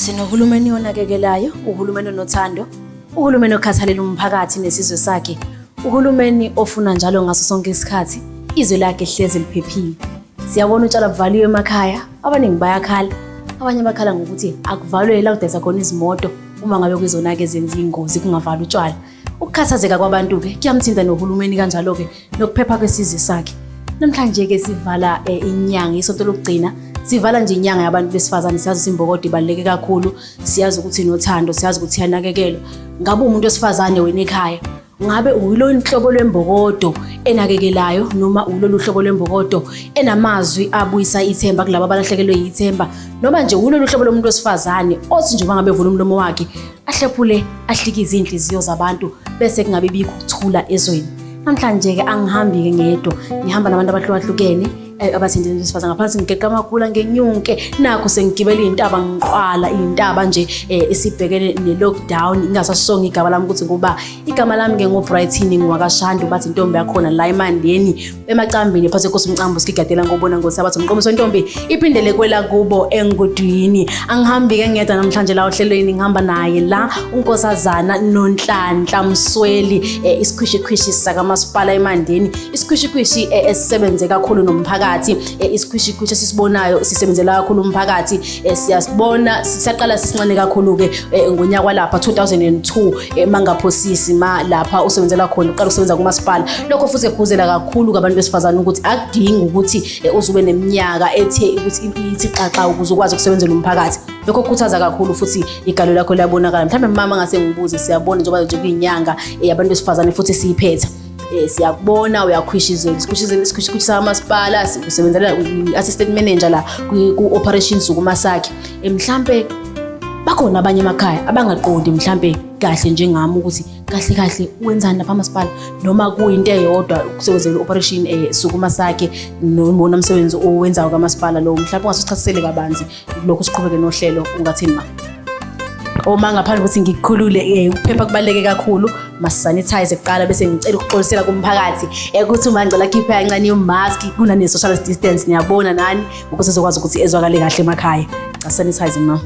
Sinohulumeni onakekelayo, uhulumeni onothando, uhulumeni okhathalela umphakathi nesizwe sakhe, uhulumeni ofuna njalo ngaso sonke isikhathi izwe lakhe hleze liphephile. Siyabona utshwala buvaliwe emakhaya, abaningi bayakhala, abanye bakhala ngokuthi akuvalwe la kudayisa khona izimoto uma ngabe kuzonake zenza ingozi kungavalwa utshwala. Ukukhathazeka kwabantu ke kuyamthinta nohulumeni kanjalo ke nokuphepha kwesizwe sakhe. Namhlanje ke sivala inyanga isonto lokugcina. Sivala nje inyanga yabantu besifazane, siyazi imbokodi ibaluleke kakhulu, siyazi ukuthi nothando, siyazi ukuthi yanakekelwa. Ngabe umuntu wesifazane wena ekhaya, ngabe uyilo inhlobo lwembokodo enakekelayo noma ulolu hlobo lwembokodo enamazwi abuyisa ithemba kulabo abalahlekelwe yithemba, noma nje ulolu hlobo lomuntu wesifazane othi nje bangabe evula umlomo wakhe ahlephule ahlikize inhliziyo zabantu bese kungabe bikho ukuthula ezweni. Namhlanje ke angihambi ke ngedwa, ngihamba nabantu abahlukahlukene abathindile besifazana ngaphansi ngigeka amakhula ngenyunke nakho sengigibela izintaba ngiqwala izintaba nje esibhekene ne-lockdown. Ingasasonga igama lami ukuthi ngoba igama lami ke ngoBrighton ngiwakashandu bathi intombi yakhona la eMandeni emacambini phase Nkosi Mcambo sigigadela ngobona ngosabathi umqomiso intombi iphindele kwela kubo engudwini. Angihambi ke ngedwa namhlanje la ohlelweni, ngihamba naye la unkosazana Nonhlanhla Msweli isikhwishikhwishi sakamasipala eMandeni, isikhwishikhwishi esisebenze kakhulu nomphakathi, isikhwishikhwishi sisibonayo sisebenzela kakhulu umphakathi. Siyasibona sisaqala sisincane kakhulu ke ngonyaka walapha 2002 mangaphosisi lapha usebenzela khona uqala usebenza kumasipala. Lokho futhi kuphuzela kakhulu kwabantu besifazana ukuthi akudingi ukuthi uzube neminyaka ethe ukuthi ithi xaxa ukuze ukwazi ukusebenzela umphakathi. Lokho kukhuthaza kakhulu futhi igalo lakho liyabonakala. Mhlawumbe mama ngase ngibuze, siyabona njengoba nje kuyinyanga yabantu besifazane futhi siyiphetha. Siyakubona uyakhwishizela isikhwishikhwishi samasipala, usebenzela assistant manager la ku-operations ukumasakhe. Mhlambe bakhona abanye emakhaya abangaqondi mhlambe kahle njengami ukuthi kahle kahle wenzani lapha amasipala noma kuyinto eyodwa ukusebenzela operation sukumasakhe noma umsebenzi owenzayo kamasipala lo. Mhlawumbe ungasichasisele kabanzi lokho siqhubeke nohlelo ungathini ma oma ngaphandle ukuthi ngikukhulule ukuphepha kubaleke kakhulu. Masanitize kuqala bese ngicela ukuxolisela kumphakathi ukuthi uma ngicela khipha kancane imask kunane social distance, niyabona nani ukuthi sizokwazi ukuthi ezwakale kahle emakhaya. Sanitize ma.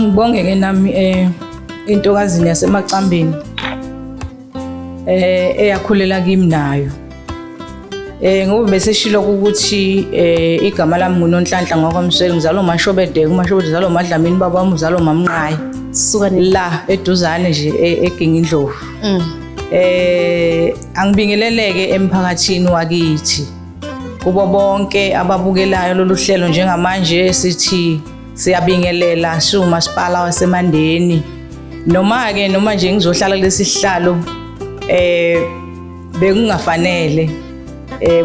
Ngibonge ke nami intokazini yasemacambini eyakhulela kimi nayo. Ngoba bese shilo ukuthi igama lami nguNonhlanhla ngokwamsweli, ngizalwa uMashobede, uMashobede uzalwa uMadlamini, baba wami uzalwa uMamnqayi. Suka la eduzane nje eGingindlovu. Angibingeleleke emphakathini wakithi kubo bonke ababukelayo lolu hlelo. Njengamanje sithi siyabingelela siwumasipala waseMandeni, noma nje ngizohlala kulesi sihlalo bekungafanele.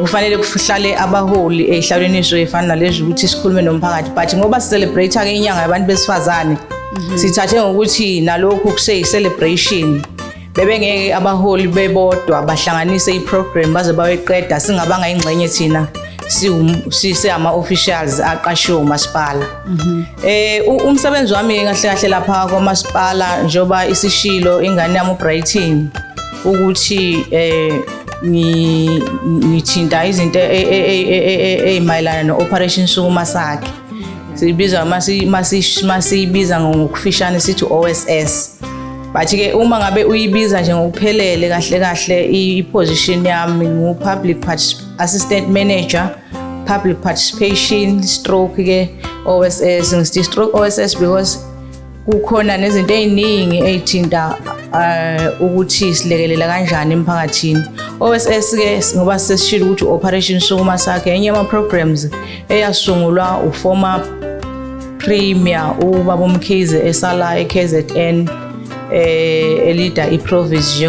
Kufanele kuhlale abaholi ehlalweni ezifana nalezi ukuthi sikhulume nomphakathi, but ngoba sicelebrate ke inyanga yabantu besifazane sithathe ngokuthi nalokho kuseyi celebration bebengeke abaholi bebodwa bahlanganise iprogram baze bayeqeda singabanga ingxenye thina sisema officials aqashiwe umasipala. Umsebenzi wami kahle kahle lapha kwamasipala njoba isishilo ingane yami uBrighton ukuthi ngithinta izinto ezimayelana no-operation sukumasakhe. Sibiza masiyibiza ngokufishane sithi OSS. But ke uma ngabe uyibiza nje ngokuphelele kahle kahle i-position yami ngu-public assistant manager, public participation stroke ke OSS. Ngithi stroke OSS because kukhona nezinto eziningi ezithinta ukuthi silekelela kanjani emphakathini. OSS ke ngoba sesishilo ukuthi operation sukumasakhe enye ama programs eyasungulwa uformer premier ubaba Mkhize esala eKZN elida iprovince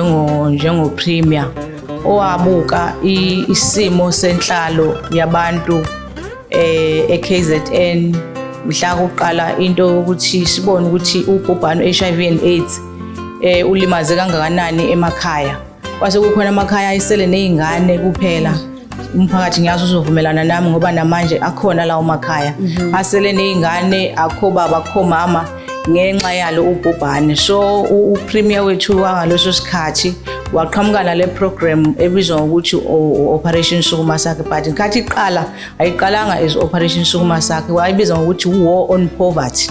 njengo premier owabuka isimo senhlalo yabantu eKZN mhla kuqala into ukuthi sibone ukuthi ubhubhane HIV and AIDS ulimaze kangakanani emakhaya. Kwase kukhona amakhaya ayisele nezingane kuphela. Umphakathi ngiyazi uzovumelana nami ngoba namanje akhona lawo makhaya asele nezingane akho baba akho mama ngenxa yalo ubhubhane. So upremier wethu wangaleso sikhathi waqhamukana le program ebizwa ngokuthi Operation Sukuma Sakhe, but nkathi iqala ayiqalanga as Operation Sukuma Sakhe, wayibiza ngokuthi War on Poverty,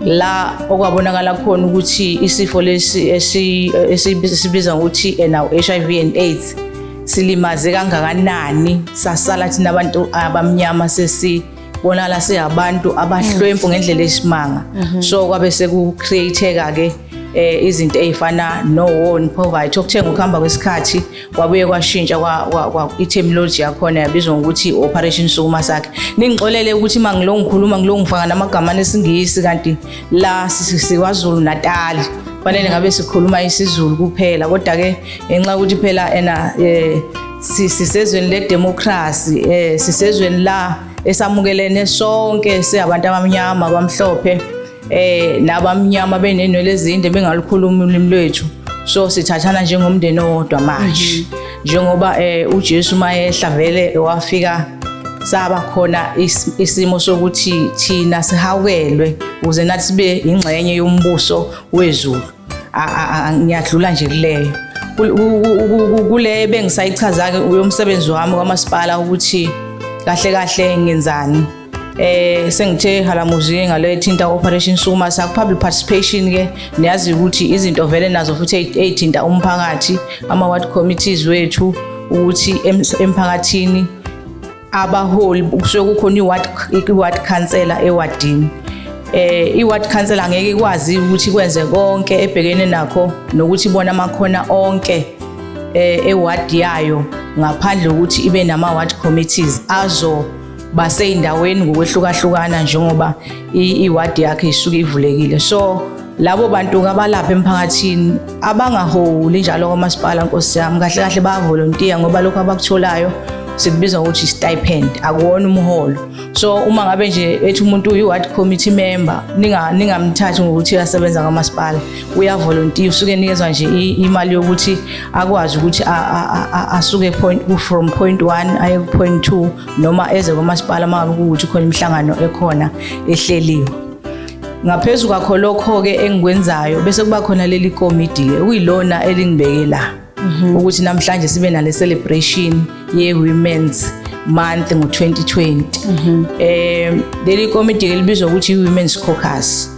la okwabonakala khona ukuthi isifo lesi esibiza ngokuthi now HIV and AIDS silimaze kangakanani, sasala thina abantu abamnyama sesibonala siyabantu abahlwempu ngendlela esimanga. So kwabe sekucreateka ke izinto ezifana no war on poverty, okuthenga ukuhamba kwesikhathi kwabuye kwashintsha kwa i-terminology yakhona yabizwa ngokuthi Operation Sukuma Sakhe. Ningixolele ukuthi mangilo ngikhuluma ngilo ngifaka namagama nesingisi, kanti la siKwaZulu Natal fanele ngabe sikhuluma isiZulu kuphela, kodwa ke enxa ukuthi phela sisezweni le democracy, sisezweni la esamukelene sonke siyabantu abamnyama abamhlophe nabamnyama benenwele ezinde bengalukhuluma ulimi lwethu. So sithathana njengomndeni owodwa manje, njengoba uJesu mayehla vele wafika saba khona isimo sokuthi thina sihawelwe ukuze nathi sibe ingxenye yombuso wezulu. Ngiyadlula nje kuleyo kule bengisayichaza ke uyomsebenzi wami kwamasipala ukuthi kahle kahle ngenzani. Sengithe halamuzi ngale ethinta Operation Sukuma Sakhe public participation ke niyazi ukuthi izinto vele nazo futhi ethinta umphakathi, ama ward committees wethu, ukuthi emphakathini abaholi kusuke kukhona iward councillor ewadini. I-ward councillor angeke ikwazi ukuthi kwenze konke ebhekene nakho nokuthi ibona amakhona onke eward yayo ngaphandle ukuthi ibe nama ward committees azo baseyindaweni ngokwehlukahlukana njengoba iward yakhe isuke ivulekile. So labo bantu abalapha emphakathini abangaholi njalo kwamasipala, Nkosi yami, kahle kahle bayavolontiya ngoba lokho abakutholayo sikubiza ukuthi stipend, akuwona umholo. So uma ngabe nje ethi umuntu uyi-ward committee member, ningamthathi ngokuthi asebenza kwamasipala, uyavolontiya, usuke nikezwa nje imali yokuthi akwazi ukuthi asuke from point 1 aye ku point 2 noma eze kwamasipala mangabe ukuthi khona imihlangano ekhona ehleliwe. Ngaphezulu kwakho lokho ke engikwenzayo bese kuba khona leli committee ke kuyilona elingibekela ukuthi namhlanje sibe nale celebration ye Women's Month ngo-2020. Leli committee libizwa ukuthi i-Women's Caucus.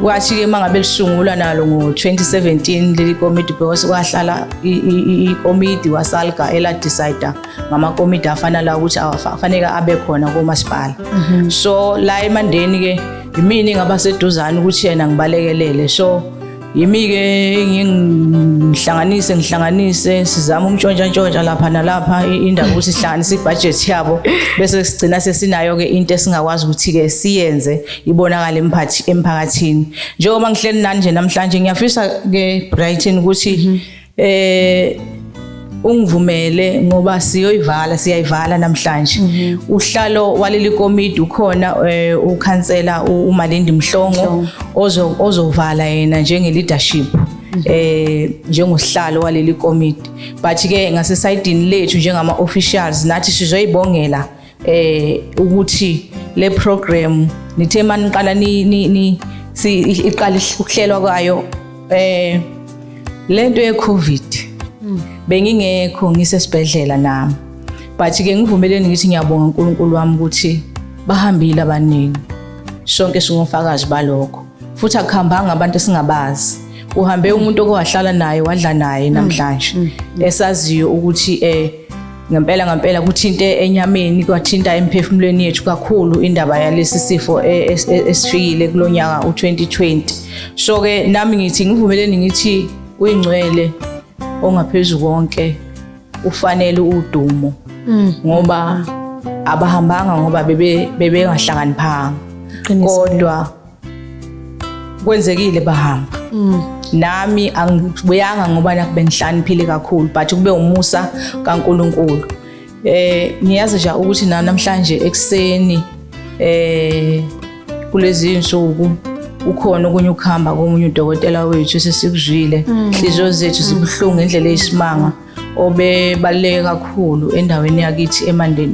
Kwathi ke mangabe lisungulwa nalo ngo-2017 leli committee because kwahlala i-committee wasalga ela-decide ngama-committee afana la ukuthi afanele abe khona komasipala. So la emandeni ke yimini ngabaseduzane ukuthi yena ngibalekelele. So yimi ke ngihlanganise sizama ukutshontsha lapha nalapha indaba ukuthi sihlanganise ibudget yabo bese sigcina sesinayo ke into esingakwazi ukuthi ke siyenze ibonakala emphakathini. Njengoba ngihleli nani nje namhlanje ngiyafisa ke Brighton ukuthi ungivumele ngoba siyayivala namhlanje. Uhlalo waleli committee ukhona ukhansela uMalindi Mhlongo ozovala yena njenge leadership njengosihlalo waleli committee, but ke ngasesayidini lethu njengama officials nathi sizoyibongela ukuthi le program nithe maniqala iqala ukuhlelwa kwayo lento ye COVID bengingekho ngisesibhedlela nami, but ke ngivumeleni ngithi ngiyabonga uNkulunkulu wami ukuthi bahambile abaningi, sonke singofakazi balokho, futhi akuhambanga abantu esingabazi. Uhambe umuntu okwahlala naye wadla naye namhlanje esaziyo ukuthi ngempela kuthinte enyameni, kwathinta emphefumulweni yethu kakhulu indaba yalesi sifo esifikile kulonyaka u2020. So ke nami ngithi ngivumeleni ngithi uyingcwele ongaphezulu konke ufanele udumo ngoba abahambanga ngoba bebengahlakaniphanga, kodwa kwenzekile bahamba. Nami angibuyanga ngoba nakubengihlaniphile kakhulu, but kube umusa kaNkulunkulu. Ngiyazi nje ukuthi namhlanje ekseni kulezi insuku ukhona okunye ukuhamba komunye udokotela wethu sesikuzwile, inhliziyo zethu zibuhlungu ngendlela eyisimanga obebaleke kakhulu endaweni yakithi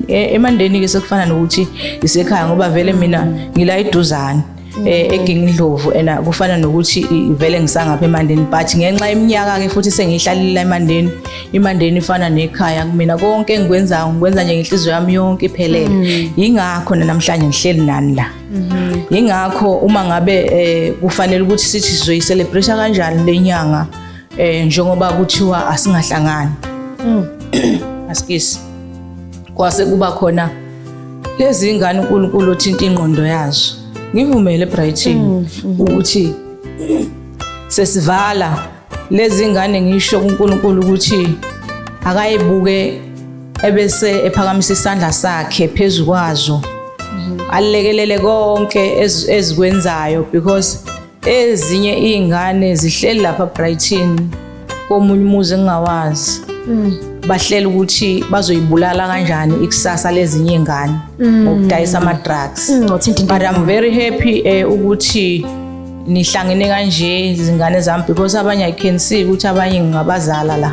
Emandeni ke sekufana nokuthi isekhaya ngoba vele mina ngila iduzane. eGingindlovu kufana nokuthi vele ngisangapha eMandeni but ngenxa yeminyaka ke futhi sengihlalile eMandeni iMandeni ifana nekhaya kumina konke engikwenzayo ngikwenza nje ngenhliziyo yami yonke iphelele ingakho namhlanje ngihleli nani la ingakho uma ngabe kufanele ukuthi sithi sizoyicelebrate kanjani lenyanga njengoba kuthiwa asingahlangani asikisi kwase kuba khona lezi ingane uNkulunkulu othinta ingqondo yazo ngivumele Brighton ukuthi sesivala lezi ingane ngisho kuNkulunkulu ukuthi akayibuke ebese ephakamisa isandla sakhe phezulu kwazo alekelele konke ezikwenzayo because ezinye izingane zihleli lapha Brighton komunye umuzi engawazi bahlela ukuthi bazoyibulala kanjani ikusasa lezinye izingane ngokudayisa ama drugs but I'm very happy ukuthi nihlangene kanje izingane zami because abanye I can see ukuthi abanye ngingabazala la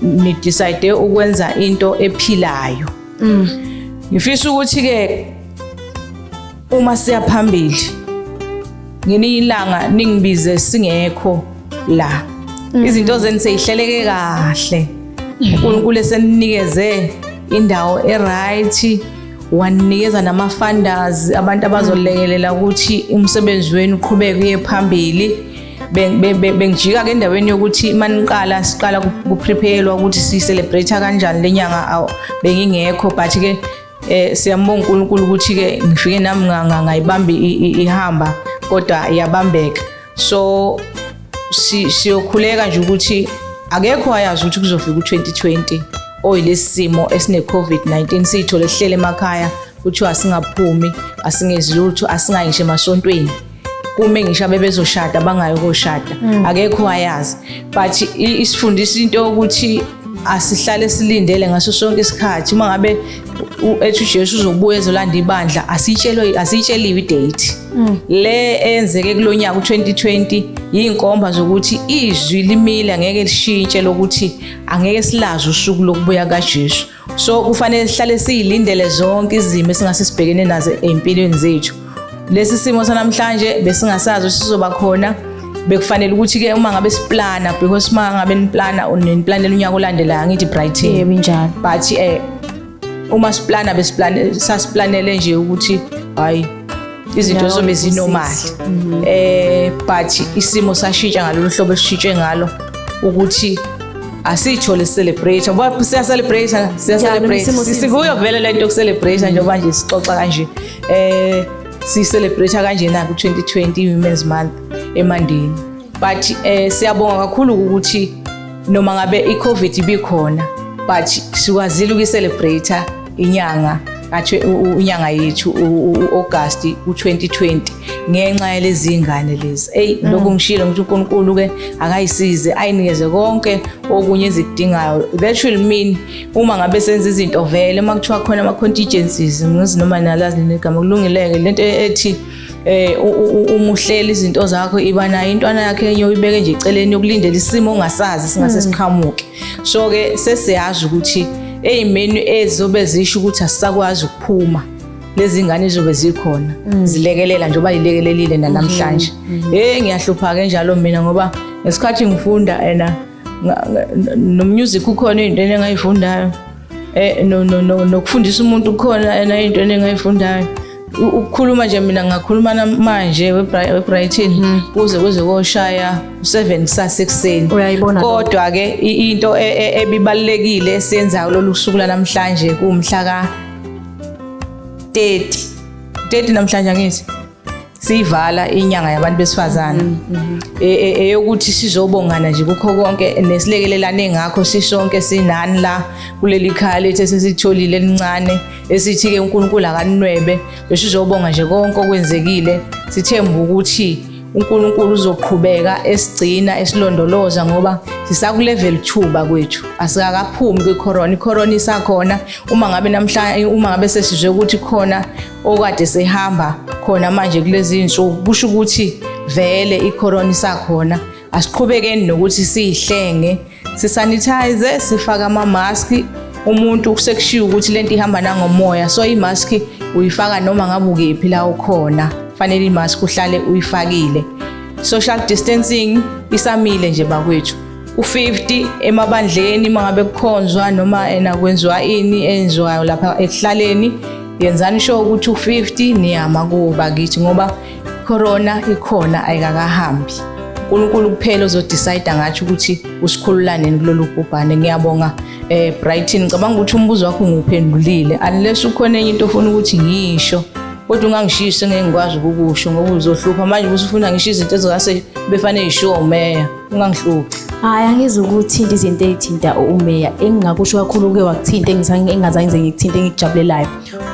ni decide ukwenza into ephilayo ngifisa ukuthi ke uma siya phambili nginilanga ningibize singekho la izinto zeni seyihleleke kahle uNkulunkulu eseninikeze indawo eright wanikeza nama funders abantu abazolekelela ukuthi umsebenzi wenu uqhubeke uye phambili bengijika ke endaweni yokuthi maniqala siqala kupreparelwa ukuthi si celebrate kanjani lenyanga bengingekho but ke siyambonga uNkulunkulu ukuthi ke ngifike nami ngayibambi ihamba kodwa iyabambeka so siyokhuleka nje ukuthi akekho ayazi ukuthi kuzofika u2020 oyilesimo esine COVID-19 sithole sihlele emakhaya kuthiwa asingaphumi asingezi lutho asinganishe emasontweni kume ngisho bebezoshada bangayo koshada akekho ayazi but isifundisa into ukuthi asihlale silindele ngaso sonke isikhathi uma ngabe ethi Jesu uzobuya ezolanda ibandla asitsheliwe idate le enzeke kulonyaka u2020 yinkomba zokuthi izwi limile angeke lishintshe lokuthi angeke silazi usuku lokubuya kaJesu so kufanele sihlale siyilindele zonke izimo esingasibhekene nazo empilweni zethu lesi simo sanamhlanje besingasazi sizoba khona bekufanele ukuthi ke uma ngabe siplana because uma ngabe niplana uniplanela unyaka olandelayo ngithi Brighton yebo njalo but uma siplana sasiplanele nje ukuthi hayi izinto zobe zinormal but isimo sashintsha ngalolu hlobo esishintshwe ngalo ukuthi asithole celebrate ngoba siya celebrate sikuyo vele lento yokucelebrate njengoba nje sixoxa kanje si celebrate kanje na ku2020 Women's Month eMandeni but siyabonga kakhulu ukuthi noma ngabe iCovid ibikhona but sikwazile ukuyicelebrate inyanga athi unyanga yethu uAugust u2020 ngenxa yalezi ingane lezi lokho ngishilo ngithi uNkulunkulu ke akayisize ayinikeze konke okunye ezikudingayo that will mean uma ngabe senza izinto vele makuthiwa khona ama contingencies ngizi noma nalazi negama kulungileke lento ethi umuhlela izinto zakho ibana intwana yakhe enye uyibeke nje eceleni yokulindela isimo ongasazi singase siqhamuke so ke sesiyazi ukuthi eyimenu ezizobe zisho ukuthi asisakwazi ukuphuma lezi ingane zobe zikhona zilekelela njengoba yilekelelile namhlanje ngiyahlupha ke njalo mina ngoba ngesikhathi ngifunda no music ukhona into engayifundayo nokufundisa umuntu ukhona into engayifundayo ukukhuluma nje mina ngakhuluma manje weBrighton kuze koshaya u7 kusasa ekseni kodwa ke into ebibalekile esiyenzayo lolu suku namhlanje kumhla ka 30 namhlanje ngithi sivala inyanga yabantu besifazana eyokuthi sizobongana nje kukho konke nesilekelelane ngakho sisonke sinani la kuleli khaya lethu sesitholile elincane esithi ke uNkulunkulu akaninwebe besizobonga nje konke okwenzekile sithemba ukuthi uNkulunkulu uzoqhubeka esigcina esilondoloza ngoba sisakulevel 2 bakwethu asikakaphumi kwicorona icorona isakhona uma ngabe namhlanje uma ngabe sesizwe ukuthi khona okade sehamba khona manje kulezi insuku kusho ukuthi vele icorona isakhona asiqhubekeni nokuthi siyihlenge sisanitize sifaka ama mask umuntu kusekushiya ukuthi lento ihamba nangomoya so imask uyifaka noma ngabe ukephi la ukhona, fanele imask uhlale uyifakile. Social distancing isamile nje bakwethu. U50 emabandleni mangabe kukhonzwa noma kwenziwa ini enziwayo lapha ehlaleni, yenzani sure ukuthi u50 niyama kuba kithi ngoba corona ikhona ayikakahambi. uNkulunkulu kuphela ozodecide ngathi ukuthi usikhululane kulolu bhubhane. Ngiyabonga Brighton, ngicabanga ukuthi umbuzo wakho nguphendulile unless ukhona enye into ofuna ukuthi ngisho, kodwa ungangishisi ngeke ngikwazi ukukusho ngoba uzohlupha manje usufuna ngisho izinto ezingase befanele ishow umeya, ungangihluphi. Hayi angizwe ukuthinta izinto ezithinta umeya, engingakusho kakhulu ke wakuthinta engazange ngikuthinte engikujabulelayo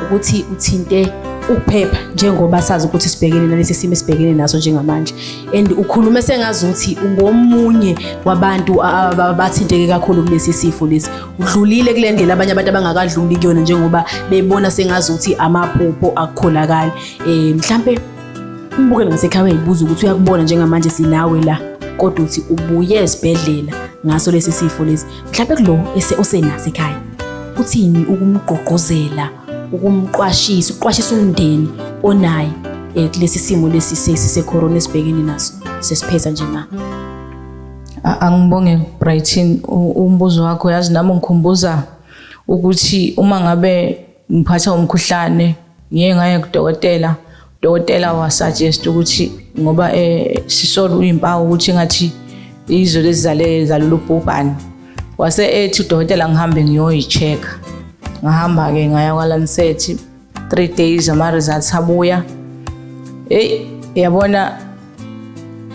ukuthi uthinte ukuphepha njengoba sazi ukuthi sibhekene nalesi simo esibhekene naso njengamanje, and ukhuluma sengazi ukuthi ungomunye wabantu abathinteke kakhulu kulesi sifo lesi, udlulile kule ndlela abanye abantu abangakadluli kuyona njengoba bebona sengazi ukuthi amaphupho akukholakala. Mhlambe umbukele ngasekhaya uyibuza ukuthi uyakubona njengamanje sinawe la, kodwa uthi ubuye esibhedlela ngaso lesi sifo lesi, mhlambe kulo osenaso ekhaya uthini ukumgqogqozela, ukumqwashisa, uqwashisa umndeni onayo kulesi simo lesi secorona esibhekene naso sesiphetha nje na? Angibonge Brighton, umbuzo wakho yazi nami ngikhumbuza ukuthi uma ngabe ngiphatha umkhuhlane ngiye ngaye kudokotela, udokotela wasuggest ukuthi ngoba sisola uyimpawu ukuthi ngathi izo lezi zalolu bhubhane, wase ethi udokotela ngihambe ngiyoyichecka. Ngahamba ke ngaya kwaLancet 3 days ama results abuya. Yabona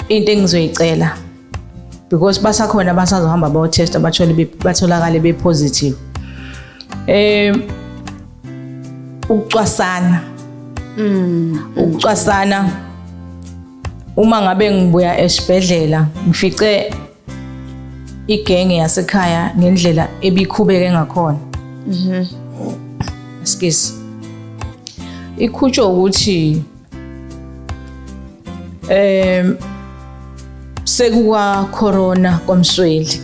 into engizoyicela because basakhona basazohamba bayo test batholakale be positive. Ukucwasana uma ngabe ngibuya esibhedlela ngifice igenge yasekhaya ngendlela ebikhubeke ngakhona. Excuse. Ikhutsho ukuthi sekuwa corona komsweli.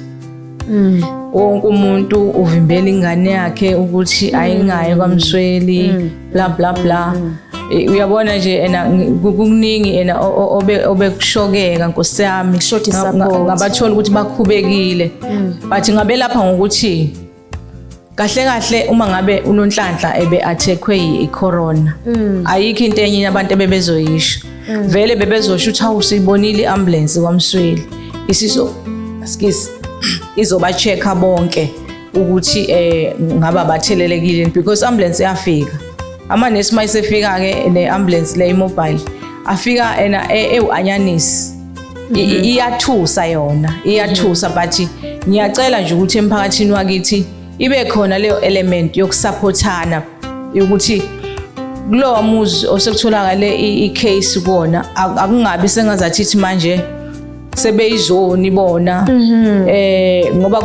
Wonke umuntu uvimbela ingane yakhe ukuthi ayingaye kwamsweli bla bla bla. Uyabona nje kukuningi obekushokeka Nkosi yami, ngabathola ukuthi bakhubekile, but ngabe lapha ngokuthi kahle uma ngabe uNonhlanhla attackwe icorona, ayikho into enye abantu bebezoyisho, vele bebezosho ukuthi awusibonile iambulance kwamsweli izoba checka bonke ukuthi ngaba bathelelekile because ambulance yafika. Amanesi mayisefika ke neambulance le mobile afika ewanyanisi iyathusa yona, but ngiyacela nje ukuthi emphakathini wakithi ibe khona leyo element yokusupportana ukuthi kulowa muzi osekutholakale icase kuona akungabi sengazathi manje sebeyizoni bona ngoba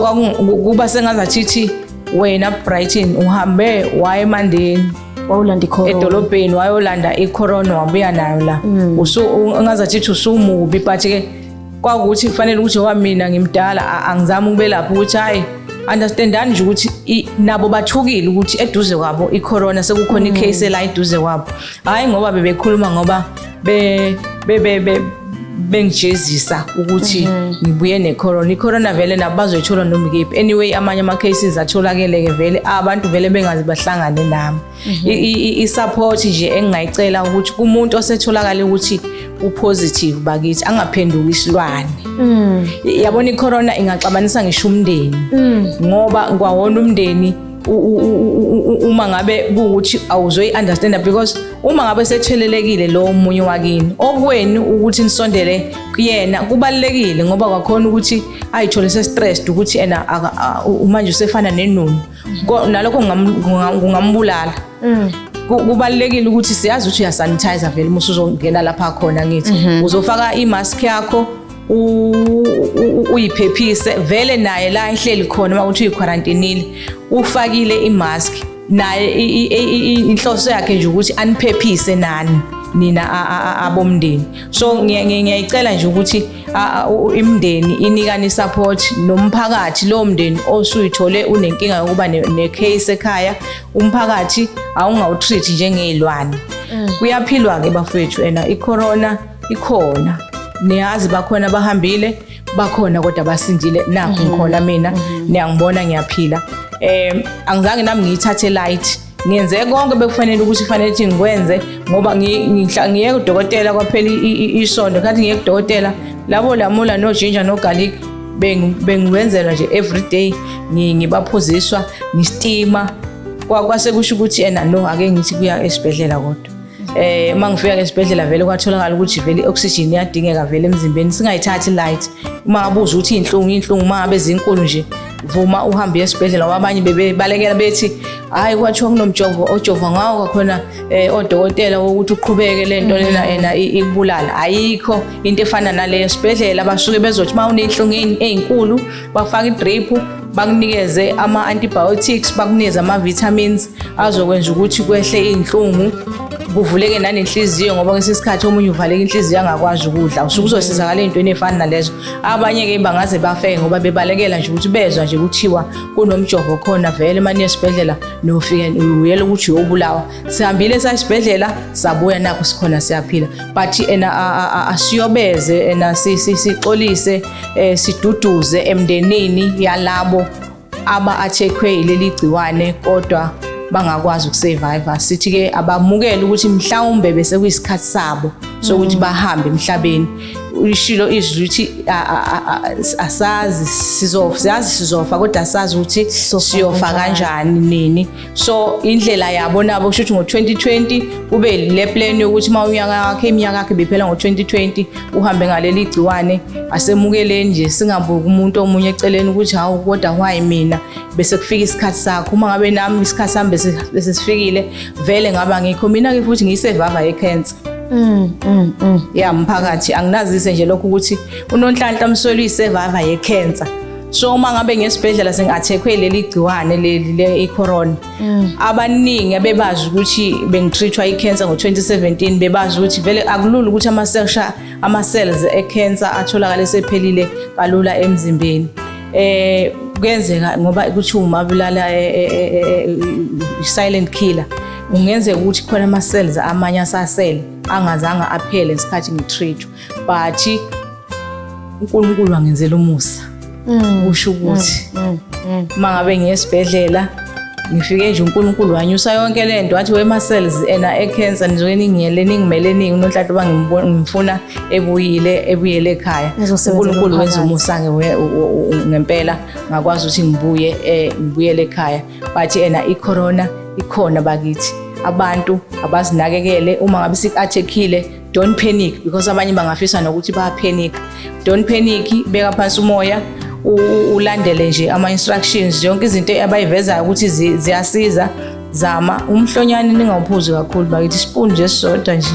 kuba sengazathi wena Brighton uhambe waye eMandeni wawulanda icorona edolobheni wayolanda icorona wabuya nayo la ungazathi usumubi, but ke kwakuthi kufanele ukuthi wamina ngimdala angizama ukube lapho ukuthi hayi understandani nje ukuthi nabo bathukile ukuthi eduze kwabo icorona sekukhona icase la eduze kwabo, hayi ngoba bebekhuluma ngoba bengijezisa ukuthi ngibuye necorona. Icorona vele nabo bazoyithola noma ikephi. Anyway amanye ama cases atholakele ke vele abantu vele bengazi bahlangane nami. I-support nje engingayicela ukuthi kumuntu osetholakala ukuthi upositive bakithi angaphenduki isilwane. Yabona icorona ingaxabanisa ngisho umndeni ngoba kwawona umndeni uma ngabe kuukuthi awuzoyi understand because uma ngabe sethelelekile lo munye wakini okweni ukuthi nisondele kuyena kubalekile ngoba kwakhona ukuthi ayithole stressed ukuthi manje usefana nenunu nalokho kungambulala. Kubalekile ukuthi siyazi ukuthi uyasanitizer vele musuzongena lapha khona ngithi uzofaka imask yakho uyiphephise vele naye la ehleli khona mawuthi uyiquarantinile ufakile imask naye inhloso yakhe nje ukuthi aniphephise nani nina abomndeni. So ngiyayicela nje ukuthi imndeni inikane support nomphakathi lo mndeni osuyithole unenkinga yokuba necase ekhaya. Umphakathi awungawutreat njengezilwane. Kuyaphilwa ke bafethu icorona ikhona. Niyazi bakhona bahambile bakhona kodwa basindile nakho ngikhona mina niyangibona ngiyaphila. Angizange nami ngiyithathe light. Ngenze konke bekufanele ukuthi fanele ukuthi ngikwenze ngoba ngiye kudokotela kwaphela isonto kanti ngiye kudokotela labo lamula no ginger no garlic bengiwenzela nje every day ngibaphuziswa ngistima kwase kusho ukuthi no ake ngithi kuya esibhedlela kodwa mangifika esibhedlela vele kwatholakala ukuthi vele oxygen iyadingeka vele emzimbeni singayithathi light uma ngabuza ukuthi inhlungu mangabe zinkulu nje vuma uhambe esibhedlela wabanye bebalekela bethi hayi kwathiwa kunomjovo ojova ngawo khona odokotela ukuthi uqhubeke lento lena ikubulala ayikho into efana naleyo esibhedlela basuke bezothi mawunenhlungu ezinkulu bafaka idrip bakunikeze ama antibiotics bakunikeze ama vitamins azokwenza ukuthi kwehle inhlungu kuvuleke nanenhliziyo ngoba ngesikhathi omunye uvaleka inhliziyo angakwazi ukudla usukuzosizakala ezintweni ezifana nalezo. Abanye ke bangaze bafeke ngoba bebalekela nje ukuthi bezwa nje kuthiwa kunomjovo khona vele manje esibhedlela nofike uyela ukuthi uyobulawa. Sihambile esibhedlela sabuya nakho sikhona siyaphila but asiyobeze sixolise siduduze emndenini yalabo aba-attackwe ileli gciwane kodwa bangakwazi ukusurvive. Sithi ke abamukele ukuthi mhlawumbe bese kuyisikhathi sabo sokuthi bahambe emhlabeni. Ishilo izwi ukuthi asazi sizofa kodwa asazi ukuthi siyofa kanjani nini. So indlela yabo nabo kusho ukuthi ngo2020 kube le plan yokuthi iminyaka yakhe bephela ngo2020 uhambe ngaleli gciwane. Asemukeleni nje singabuki umuntu omunye eceleni ukuthi hawu kodwa why mina bese kufika isikhathi sakho. Uma ngabe nami isikhathi sami bese sifikile vele ngaba ngikho mina ke futhi ngiyisurvive yecancer. Ya mphakathi anginazise nje lokho ukuthi uNonhlanhla Msweli uyisurvive yecancer. So uma ngabe ngesibhedlela sengathekwe leli gciwane le icorona abaningi abebazi ukuthi bengitreatwa icancer ngo2017 bebazi ukuthi vele akulula ukuthi ama-cells ecancer atholakala sephelile kalula emzimbeni. Kuyenzeka ngoba kuthi uma bulala silent killer ungenzeka ukuthi khona ama-cells amanye asasele angazange aphele ngesikhathi ngitreatwa but uNkulunkulu wangenzela umusa. Usho ukuthi mangabe ngiyesibhedlela ngifike nje uNkulunkulu wanyusa yonke lento wathi wema-cells ecancer nizoke ningimele uNonhlanhla bangimfuna ebuyele ekhaya. uNkulunkulu wenza umusa ngempela ngakwazi ukuthi ngibuyele ekhaya but icorona ikhona bakithi. Abantu abazinakekele uma ngabe sikathekile don't panic because abanye bangafisa nokuthi bayapanic. Don't panic, beka phansi umoya ulandele nje ama instructions yonke izinto abayivezayo ukuthi ziyasiza. Zama umhlonyane ningawuphuzi kakhulu bakithi spoon nje sodwa nje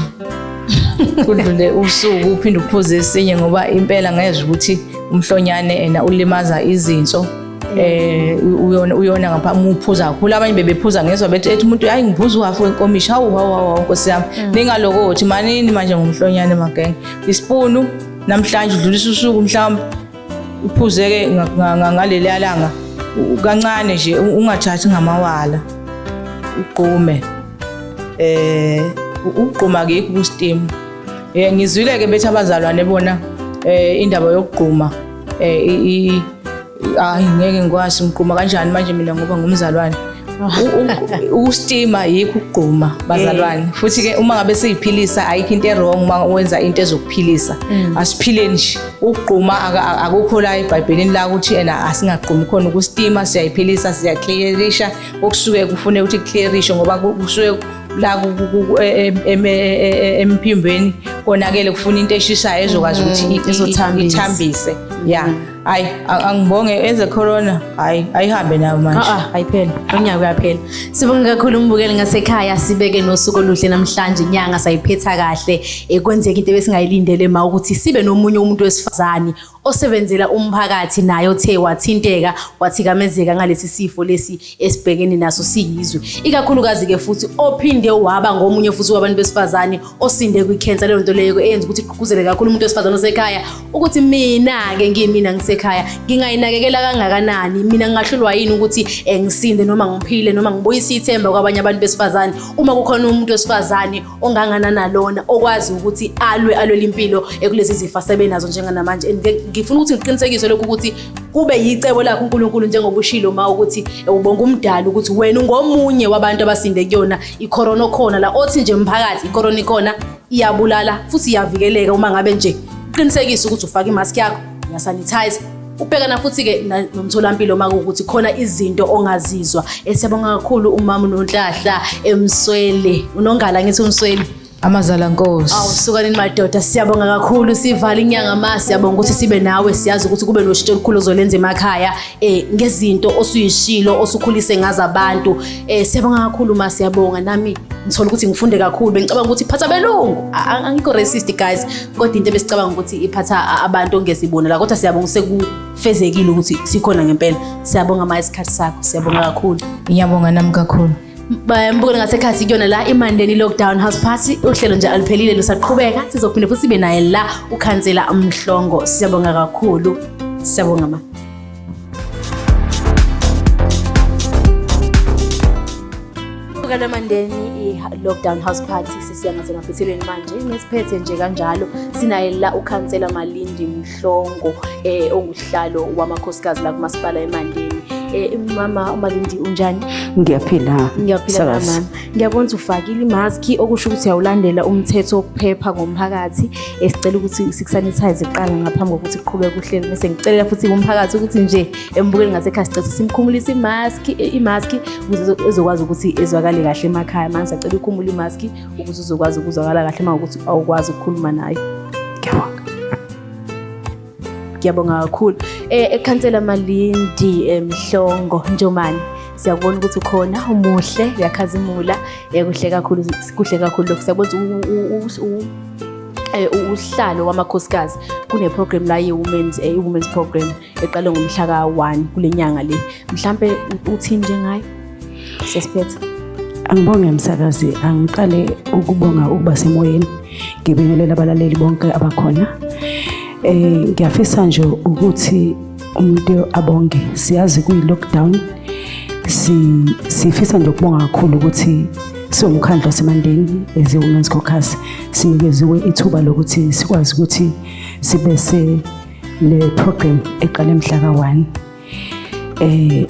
kudlule usuku uphinde uphuze esinye ngoba impela ngezwe ukuthi umhlonyane ulimaza izinso. Uyona ngapha uphuza kakhulu. Abanye bebephuza ngezwe bethi umuntu hayi ngiphuza uhafu wenkomishi hawu Nkosi yami ningalokothi manini manje ngomhlonyane magenge ispoon namhlanje udlulisa usuku mhlawumbe uphuzeke ngaleli yalanga kancane nje ungathathi ngamawala uqume uqhuma ke kustim. Ngizwile ke bethi abazalwane bona indaba yokuqhuma ngeke ngikwazi ngiqhuma kanjani manje mina ngoba ngumzalwane. Ustima yikho ukugquma bazalwane futhi ke uma ngabe siyiphilisa ayikho into wrong uma wenza into ezokuphilisa. Asiphile nje ukugquma akukho la eBhayibhelini la ukuthi asingagqumi khona ukustima siyayiphilisa siyaclearisha okusuke kufune ukuthi clearishe ngoba kusuke la emphimbweni konakele kufuna into eshisayo ezokwazi ukuthi ithambise. hayi angibonge eze corona hayi ayihambe nayo manje ayiphela unyaka uyaphela. Sibonga kakhulu umbukeli ngasekhaya, sibeke nosuku oluhle namhlanje, inyanga sayiphetha kahle. Kwenzeka into ebesingayilindele ma ukuthi sibe nomunye umuntu wesifazane osebenzela umphakathi naye othe wathinteka wathikamezeka ngalesi sifo lesi esibhekene naso siyizwe, ikakhulukazi ke futhi ophinde waba ngomunye futhi wabantu besifazane osinde kwi-cancer. Leyo nto leyo eyenza ukuthi igqugquzele kakhulu umuntu wesifazane osekhaya ukuthi mina ke ngimina ngisekhaya ngingayinakekela kangakanani, mina ngingahlulwa yini ukuthi ngisinde noma ngiphile noma ngibuyise ithemba kwabanye abantu besifazane uma kukhona umuntu wesifazane ongangana nalona okwazi ukuthi alwele impilo ekulezi zifo asebenazo njengamanje. Ngifuna ukuthi ngiqinisekise lokho ukuthi kube yicebo lakho uNkulunkulu njengobushilo ma ukuthi ubonga umdala ukuthi wena ungomunye wabantu abasinde kuyona icorona khona la othi nje umphakathi icorona ikhona iyabulala futhi iyavikeleka uma ngabe nje uqinisekise ukuthi ufaka imask yakho, uyasanitize, ubhekana futhi ke nomtholampilo uma ukuthi khona izinto ongazizwa. Siyabonga kakhulu umama uNonhlahla eMswele, uNongala ngithi uMswele amazala Nkosi. Awusukanini madoda, siyabonga kakhulu. Sivala inyanga ma, siyabonga ukuthi sibe nawe, siyazi ukuthi kube noshintsho olukhulu ozolenza emakhaya ngezinto osuyishilo osukhulise ngazo abantu. Siyabonga kakhulu ma, siyabonga. Nami ngithola ukuthi ngifunde kakhulu, bengicabanga ukuthi iphatha belungu, angikho racist guys, kodwa into ebesicabanga ukuthi iphatha abantu ongezibona la, kodwa siyabonga sekufezekile ukuthi sikhona ngempela. Siyabonga ma isikhathi sakho, siyabonga kakhulu. Ngiyabonga nami kakhulu. Bayambukela ngasekhathi kuyona la imandeni lockdown house party, uhlelo nje aliphelile lusaqhubeka, sizophinde futhi sibe naye la ukhansela Mhlongo. Siyabonga kakhulu, siyabonga ma. Ukala mandeni lockdown house party sisiyangase ngaphethelweni manje ngesiphethe nje kanjalo, sinaye la ukhansela Malindi Mhlongo onguhlalo wamakhosikazi la kumasipala eMandeni. Mama Malindi unjani? Ngiyaphila mama. Ngiyabona ufakile imask okusho ukuthi uyawulandela umthetho wokuphepha ngomphakathi. Sicela ukuthi sikusanitize iqala ngaphambi kokuthi uqhubeke uhlelo, bese ngicelela futhi kumphakathi ukuthi nje embukeli ngasekhaya sicela simkhumulise imask ukuze ezokwazi ukuthi ezwakale kahle emakhaya. Manje sicela ukhumule imask ukuze uzokwazi ukuzwakala kahle uma ukuthi awukwazi ukukhuluma naye. Ngiyabonga kakhulu. Ekhansela Malindi Mhlongo Njomani, siyabona ukuthi ukhona umuhle, uyakhazimula, kuhle kakhulu lokho. Siyabona uhlalo wamakhosikazi kune program la women's program eqale ngomhla ka-1 kule nyanga le. Mhlambe uthi njengayo sesiphethe. Angibonge msakazi, angiqale ukubonga ukuba semoyeni, ngibingelela abalaleli bonke abakhona. Ngiyafisa nje ukuthi umuntu abonge, siyazi kuyi-lockdown, sifisa nje ukubonga kakhulu ukuthi siwumkhandlu wasemandeni ezi-women's caucus sinikeziwe ithuba lokuthi sikwazi ukuthi sibe le program eqale mhla ka-1.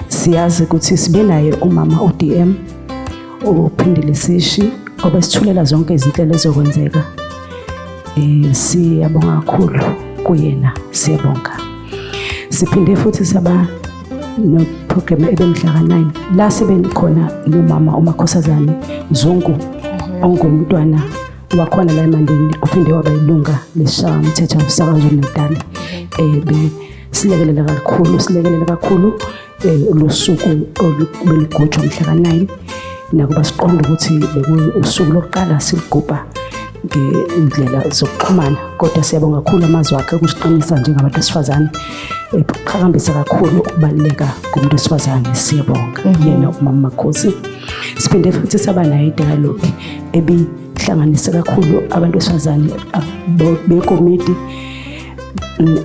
Siyazi ukuthi sibe naye umama uDM uphindile sishi obesithulela zonke izinhlelo ezokwenzeka. Siyabonga kakhulu kuyena, siyabonga. Siphinde futhi saba no program ebemhla ka-9 la sebenkhona nomama uMakhosazane Zungu ongumntwana wakhona la eMandeni, uphinde waba ilunga leshaMthetho saKwaZulu-Natal. Silekelela kakhulu lusuku olubelugujwa mhla ka-9, nakuba siqonda ukuthi bekusuku lokuqala sigubha ngendlela zokuxhumana, kodwa siyabonga kakhulu amazwi akhe ukusiqinisa njengabantu besifazane, eqhakambisa kakhulu ukubaluleka komuntu wesifazane. Siyabonga yena umama Makhosi. Siphinde futhi saba naye dialogue ebihlanganisa kakhulu abantu besifazane bekomiti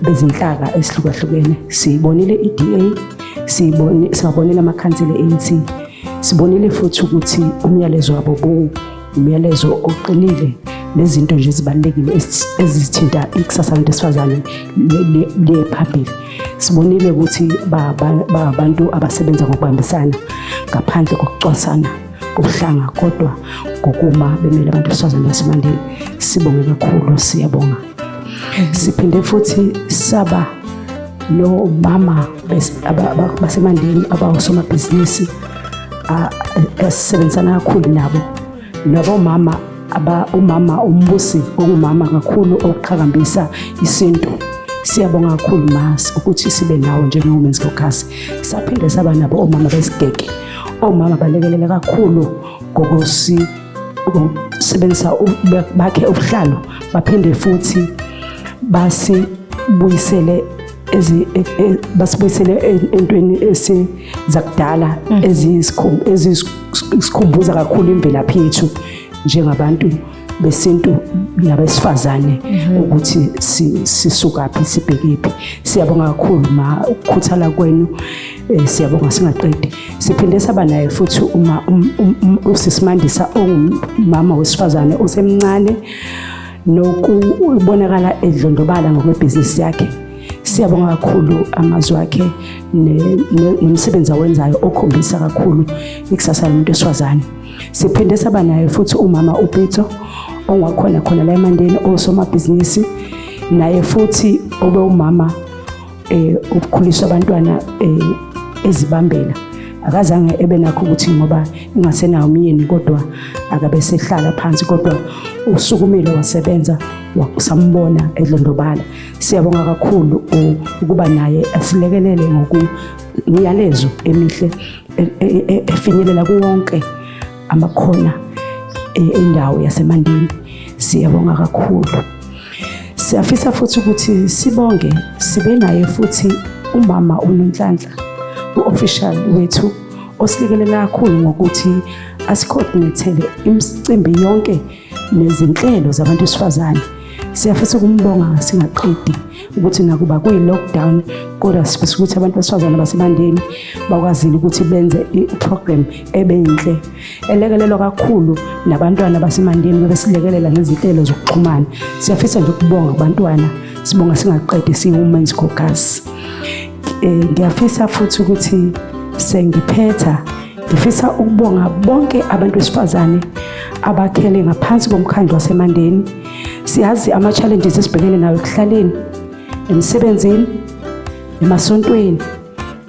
bezinhlaka ezihlukahlukene. Sibonile iDA, sibonile amakhansela ANC, sibonile futhi ukuthi umyalezo wabo umyalezo oqinile, nezinto nje ezibalulekile ezithinta ikusasa labantu besifazane le phambili. Sibonile ukuthi abantu abasebenza ngokubambisana ngaphandle kokucwasana kobuhlanga, kodwa ngokuma bemele abantu besifazane basemandeni. Sibonge kakhulu, siyabonga. Siphinde futhi saba no mama basemandeni abawusomabhizinisi esebenzisana kakhulu nabo mama umama umbusi ongumama kakhulu okuqhakambisa isintu. Siyabonga kakhulu mas ukuthi sibe nawo njengo-Women's Caucus. Saphinde saba nabo omama besigege. Omama balekelela kakhulu ukusebenzisa bakhe ubuhlalo, baphinde futhi basibuyisele entweni ezakudala ezisikhumbuza kakhulu imvelaphi yethu njengabantu besintu nabesifazane ukuthi sisukaphi sibhekephi. Siyabonga kakhulu ukukhuthala kwenu, siyabonga singaqedi. Siphinde saba naye futhi usisimandisa ongumama wesifazane osemncane nokubonakala edlondobala ngokwebhizinisi yakhe. Siyabonga kakhulu amazwi akhe nomsebenzi awenzayo okhombisa kakhulu ikusasa lomuntu wesifazane. Siphinde saba naye futhi umama uPitso ongakhona khona la eMandeni osomabhizinisi, naye futhi obe umama ukukhulisa abantwana ezibambela. Akazange ebe nakho ukuthi ngoba ingasenayo umyeni kodwa akabe sehlala phansi, kodwa usukumile wasebenza sambona edlondobala. Siyabonga kakhulu ukuba naye asilekelele ngokuyalezo emihle efinyelela kuwonke amakhona endawo yaseMandeni. Siyabonga kakhulu. Siyafisa futhi ukuthi sibonge sibe naye futhi umama uNonhlanhla, u-official wethu osilekelela kakhulu ngokuthi asicoordinatele imicimbi yonke nezinhlelo zabantu besifazane. Siyafisa ukumbonga singaqedi ukuthi nakuba kuyi-lockdown kodwa sifisa ukuthi abantu besifazane baseMandeni bakwazile ukuthi benze i-program ebenhle elekelelwa kakhulu nabantwana baseMandeni besilekelela ngezinhlelo zokuxhumana. Siyafisa nje ukubonga abantwana, sibonga singaqedi siyi-Women's Caucus. Ngiyafisa futhi ukuthi sengiphetha ngifisa ukubonga bonke abantu besifazane abakhele ngaphansi komkhandlu waseMandeni. Siyazi ama-challenges esibhekene nawo ekuhlaleni, emsebenzini, emasontweni,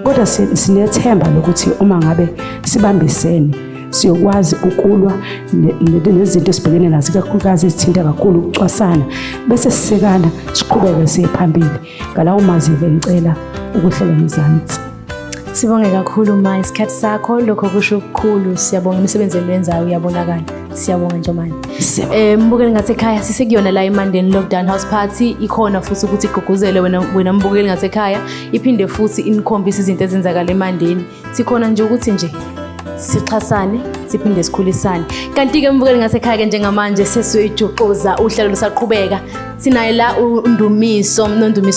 kodwa sinethemba lokuthi uma ngabe sibambisene siyokwazi ukulwa nezinto esibhekene nazo, ikakhulukazi ezithinta kakhulu ukucwasana, bese sisekana siqhubeke siye phambili. Ngalawo mazwi ngicela ukuhlela ngizansi. Sibonge kakhulu ma, isikhathi sakho lokho kusho ukukhulu. Siyabonga imisebenzi eyenzayo uyabonakala. Siyabonga nje manje. Mbukeli ngasekhaya sisekuyona la eMandeni lockdown house party, ikhona futhi ukuthi iguguzele wena mbukeli ngasekhaya, iphinde futhi inikhombise izinto ezenzakala eMandeni. Sikhona nje ukuthi nje sixhasane siphinde sikhulisane. Kanti-ke mbukeli ngasekhaya njengamanje sesiyoyijuxuza uhlelo lusaqhubeka. Sinaye la undumiso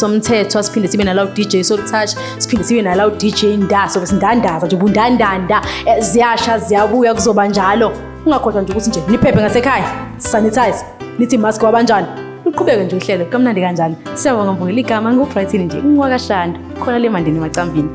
mthetho, siphinde sibe nala uDJ Soul Touch, siphinde sibe nala uDJ Ndaso, besindandaza nje ubundandanda, ziyasha ziyabuya kuzoba njalo. Ungakhohlwa nje ukuthi nje niphephe ngasekhaya, sanitize, nithi mask wabanjani. Uqhubeke nje uhlelo kamnandi kanjalo. Siyabonga mbukeli, igama nguBrighton nje, ngwakashandu khona le Mandeni Macambini.